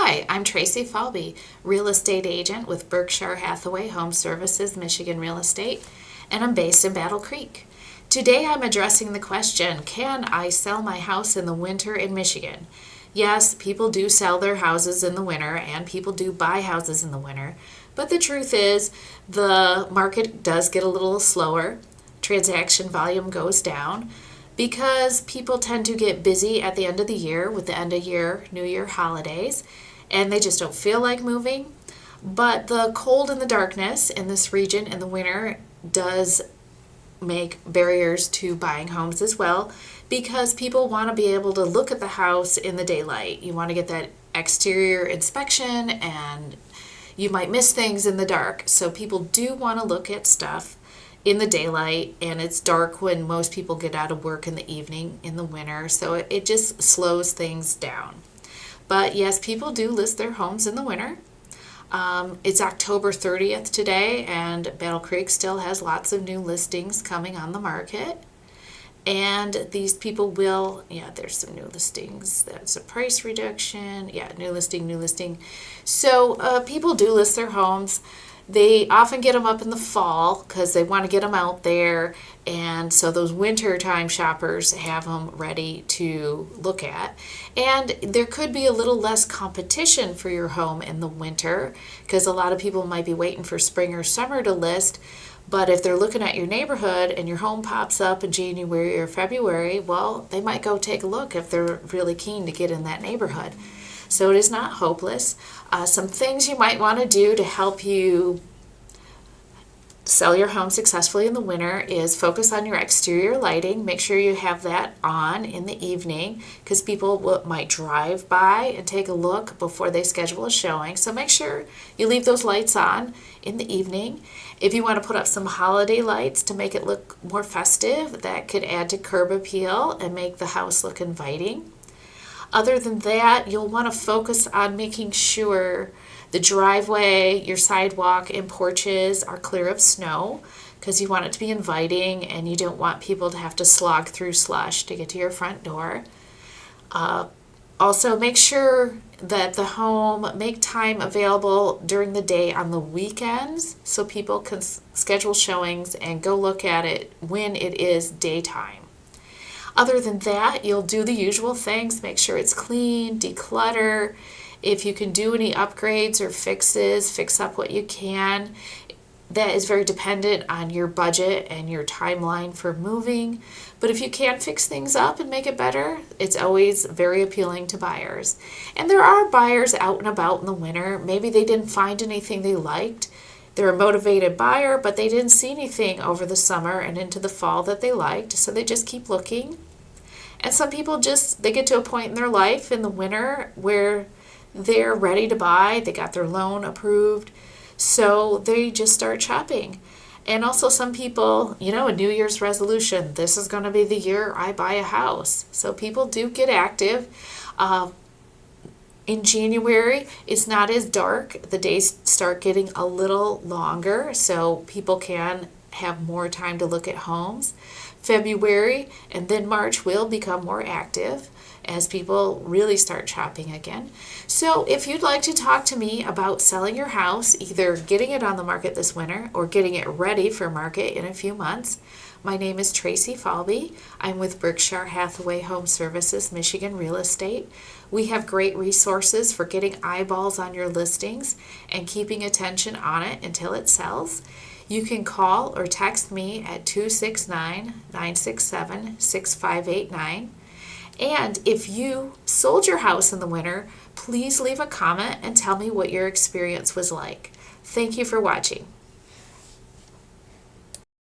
Hi, I'm Tracy Falby, real estate agent with Berkshire Hathaway Home Services, Michigan Real Estate, and I'm based in Battle Creek. Today I'm addressing the question, can I sell my house in the winter in Michigan? Yes, people do sell their houses in the winter and people do buy houses in the winter, but the truth is the market does get a little slower. Transaction volume goes down because people tend to get busy at the end of the year with the end of year, New Year holidays, and they just don't feel like moving. But the cold and the darkness in this region in the winter does make barriers to buying homes as well, because people want to be able to look at the house in the daylight. You want to get that exterior inspection and you might miss things in the dark. So people do want to look at stuff in the daylight, and it's dark when most people get out of work in the evening in the winter, so it just slows things down. But yes, people do list their homes in the winter. It's October 30th today, and Battle Creek still has lots of new listings coming on the market. And these people will, there's some new listings. That's a price reduction. New listing. So people do list their homes. They often get them up in the fall because they want to get them out there, and so those winter time shoppers have them ready to look at. And there could be a little less competition for your home in the winter because a lot of people might be waiting for spring or summer to list. But if they're looking at your neighborhood and your home pops up in January or February, well, they might go take a look if they're really keen to get in that neighborhood. So it is not hopeless. Some things you might want to do to help you sell your home successfully in the winter is focus on your exterior lighting. Make sure you have that on in the evening because people might drive by and take a look before they schedule a showing. So make sure you leave those lights on in the evening. If you want to put up some holiday lights to make it look more festive, that could add to curb appeal and make the house look inviting. Other than that, you'll want to focus on making sure the driveway, your sidewalk, and porches are clear of snow because you want it to be inviting and you don't want people to have to slog through slush to get to your front door. Also, make sure that the home, make time available during the day on the weekends so people can schedule showings and go look at it when it is daytime. Other than that, you'll do the usual things. Make sure it's clean, declutter. If you can do any upgrades or fixes, fix up what you can. That is very dependent on your budget and your timeline for moving. But if you can fix things up and make it better, it's always very appealing to buyers. And there are buyers out and about in the winter. Maybe they didn't find anything they liked. They're a motivated buyer, but they didn't see anything over the summer and into the fall that they liked, so they just keep looking. And some people they get to a point in their life in the winter where they're ready to buy, they got their loan approved, so they just start shopping. And also some people, a New Year's resolution, this is going to be the year I buy a house. So people do get active. In January, it's not as dark. The days start getting a little longer, so people can have more time to look at homes. February and then March will become more active as people really start shopping again. So if you'd like to talk to me about selling your house, either getting it on the market this winter or getting it ready for market in a few months, my name is Tracy Falby. I'm with Berkshire Hathaway Home Services, Michigan Real Estate. We have great resources for getting eyeballs on your listings and keeping attention on it until it sells. You can call or text me at 269-967-6589. And if you sold your house in the winter, please leave a comment and tell me what your experience was like. Thank you for watching.